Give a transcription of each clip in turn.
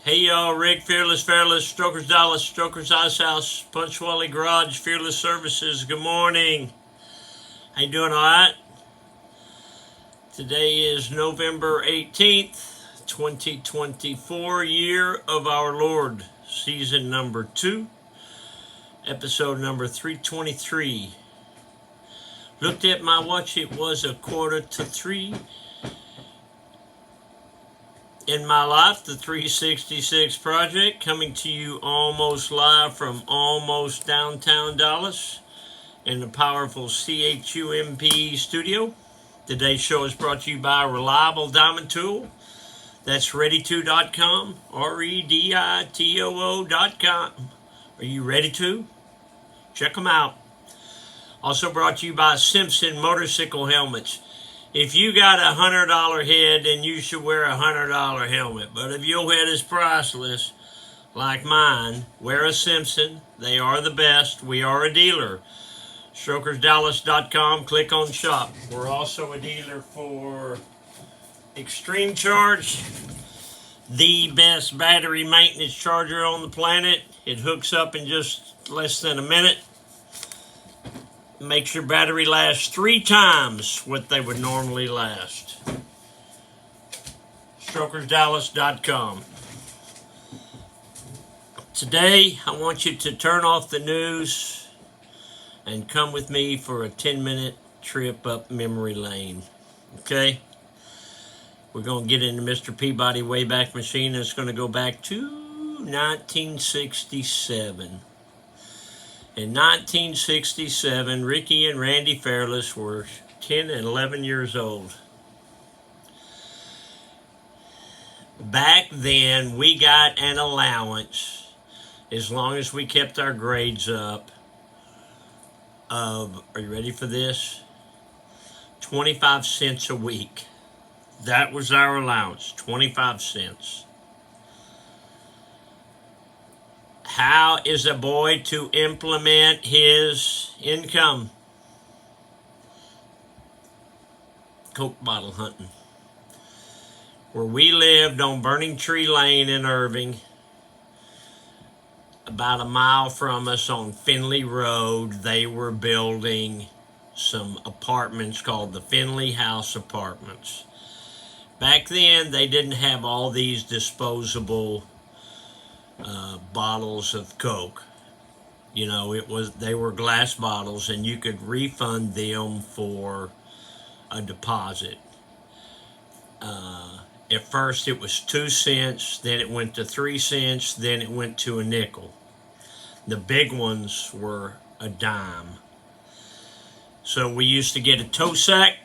Hey y'all, Rick, Fearless, Strokers Dallas, Strokers Ice House, Punchwally Garage, Fearless Services. Good morning. How you doing, all right? Today is November 18th, 2024, year of our Lord, season number 2, episode number 323. Looked at my watch, it was 2:45. In my life, the 366 Project, coming to you almost live from almost downtown Dallas in the powerful CHUMP studio. Today's show is brought to you by Reliable Diamond Tool. That's ready2.com, REDITOO.com. Are you ready to? Check them out. Also brought to you by Simpson Motorcycle Helmets. If you got $100 head, then you should wear a $100 helmet. But if your head is priceless, like mine, wear a Simpson. They are the best. We are a dealer. StrokersDallas.com. Click on shop. We're also a dealer for Extreme Charge, the best battery maintenance charger on the planet. It hooks up in just less than a minute. Makes your battery last 3 times what they would normally last. StrokersDallas.com. Today, I want you to turn off the news and come with me for a 10-minute trip up memory lane. Okay? We're going to get into Mr. Peabody Wayback Machine. It's going to go back to 1967. In 1967, Ricky and Randy Fairless were 10 and 11 years old. Back then, we got an allowance, as long as we kept our grades up, of, are you ready for this? 25 cents a week. That was our allowance, 25 cents. How is a boy to implement his income? Coke bottle hunting. Where we lived on Burning Tree Lane in Irving, about a mile from us on Finley Road, they were building some apartments called the Finley House Apartments. Back then, they didn't have all these disposable bottles of Coke. You know, they were glass bottles, and you could refund them for a deposit. At first it was 2 cents, then it went to 3 cents, then it went to a nickel. The big ones were a dime. So we used to get a tow sack.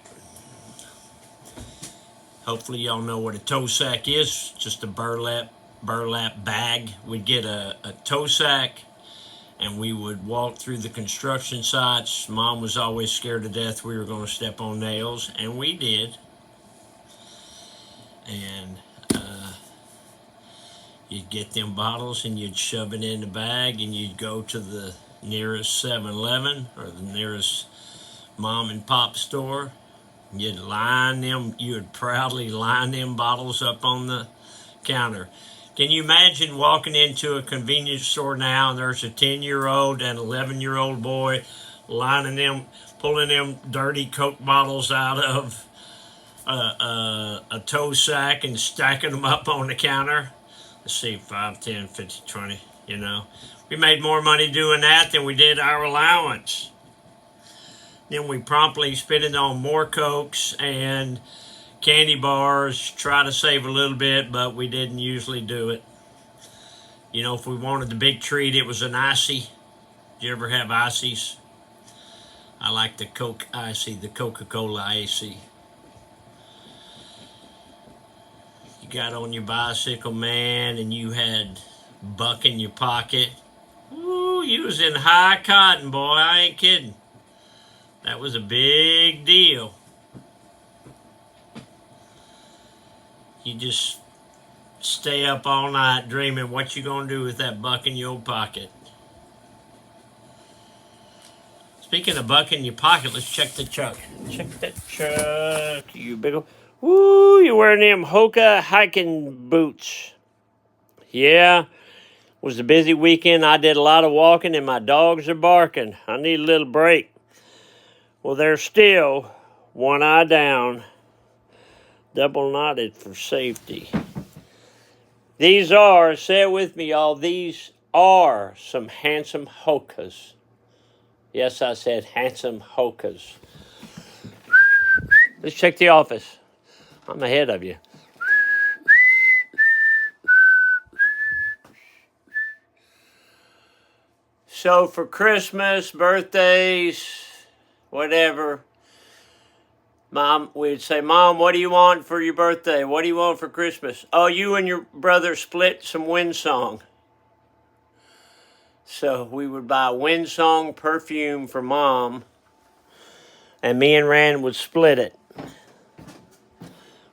Hopefully y'all know what a tow sack is, just a burlap bag. We'd get a tow sack, and we would walk through the construction sites. Mom was always scared to death we were going to step on nails, and we did. And you'd get them bottles, and you'd shove it in the bag, and you'd go to the nearest 7-Eleven or the nearest mom and pop store. You would proudly line them bottles up on the counter. Can you imagine walking into a convenience store now, and there's a 10-year-old and 11-year-old boy pulling them dirty Coke bottles out of a tow sack and stacking them up on the counter? Let's see, 5, 10, 50, 20, you know. We made more money doing that than we did our allowance. Then we promptly spent it on more Cokes and candy bars, try to save a little bit, but we didn't usually do it. You know, if we wanted the big treat, it was an icy. Did you ever have ices? I like the Coke icy, the Coca-Cola icy. You got on your bicycle, man, and you had buck in your pocket. Ooh, you was in high cotton, boy. I ain't kidding. That was a big deal. You just stay up all night dreaming what you gonna do with that buck in your pocket. Speaking of buck in your pocket, let's check the chuck. Check that chuck, you big ol'. Woo, you're wearing them Hoka hiking boots. Yeah, it was a busy weekend. I did a lot of walking and my dogs are barking. I need a little break. Well, they're still one eye down, double knotted for safety. These are, say it with me, y'all, these are some handsome hokas. Yes, I said handsome hokas. Let's check the office. I'm ahead of you. So for Christmas, birthdays, whatever, Mom, we'd say, Mom, what do you want for your birthday? What do you want for Christmas? Oh, you and your brother split some Windsong. So we would buy Windsong perfume for Mom, and me and Rand would split it.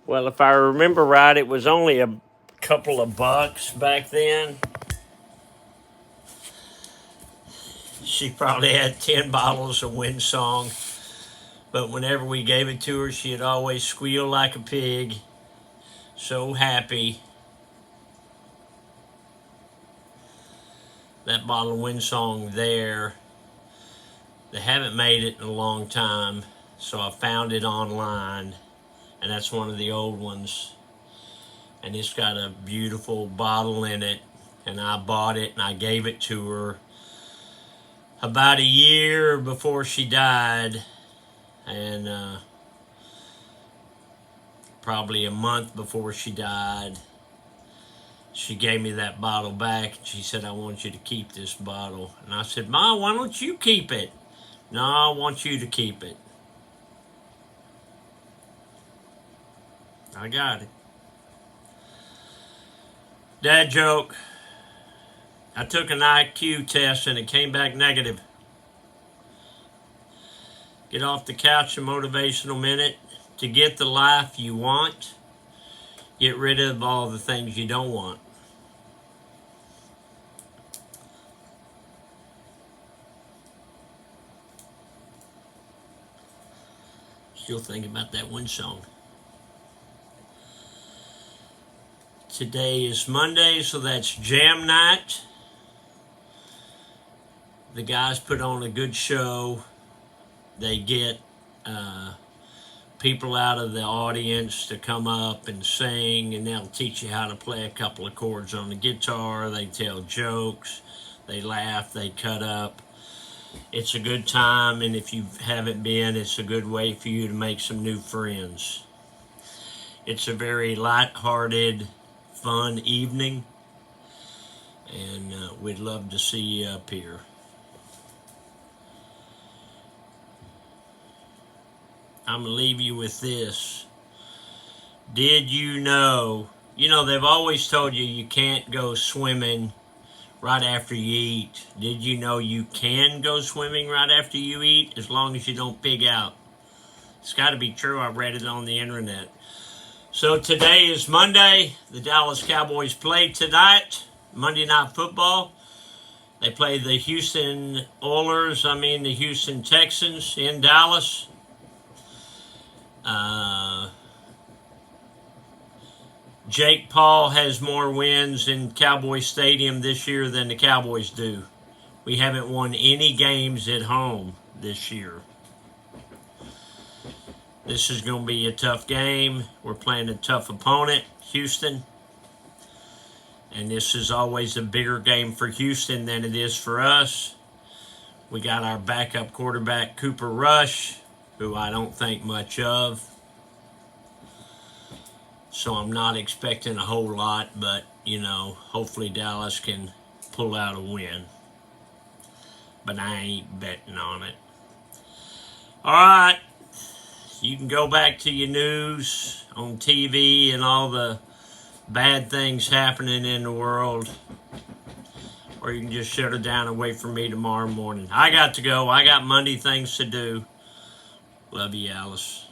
Well, if I remember right, it was only a couple of bucks back then. She probably had 10 bottles of Windsong, but whenever we gave it to her, she'd always squeal like a pig, so happy. That bottle of Windsong there, they haven't made it in a long time, so I found it online, and that's one of the old ones, and it's got a beautiful bottle in it, and I bought it and I gave it to her about a year before she died, and probably a month before she died, she gave me that bottle back, and she said, I want you to keep this bottle. And I said, Ma, why don't you keep it? No, I want you to keep it. I got it. Dad joke. I took an IQ test and it came back negative. Get off the couch, a motivational minute. To get the life you want, get rid of all the things you don't want. Still thinking about that one song. Today is Monday, so that's jam night. The guys put on a good show. They get people out of the audience to come up and sing, and they'll teach you how to play a couple of chords on the guitar. They tell jokes, they laugh, they cut up. It's a good time, and if you haven't been, it's a good way for you to make some new friends. It's a very light-hearted, fun evening, and we'd love to see you up here. I'm going to leave you with this. Did you know, they've always told you you can't go swimming right after you eat. Did you know you can go swimming right after you eat as long as you don't pig out? It's got to be true. I read it on the internet. So today is Monday. The Dallas Cowboys play tonight, Monday Night Football. They play the Houston Texans in Dallas. Jake Paul has more wins in Cowboy Stadium this year than the Cowboys do. We haven't won any games at home this year. This is going to be a tough game. We're playing a tough opponent, Houston. And this is always a bigger game for Houston than it is for us. We got our backup quarterback, Cooper Rush, who I don't think much of. So I'm not expecting a whole lot, but, hopefully Dallas can pull out a win. But I ain't betting on it. All right. You can go back to your news on TV and all the bad things happening in the world. Or you can just shut it down and wait for me tomorrow morning. I got to go. I got Monday things to do. Love you, Alice.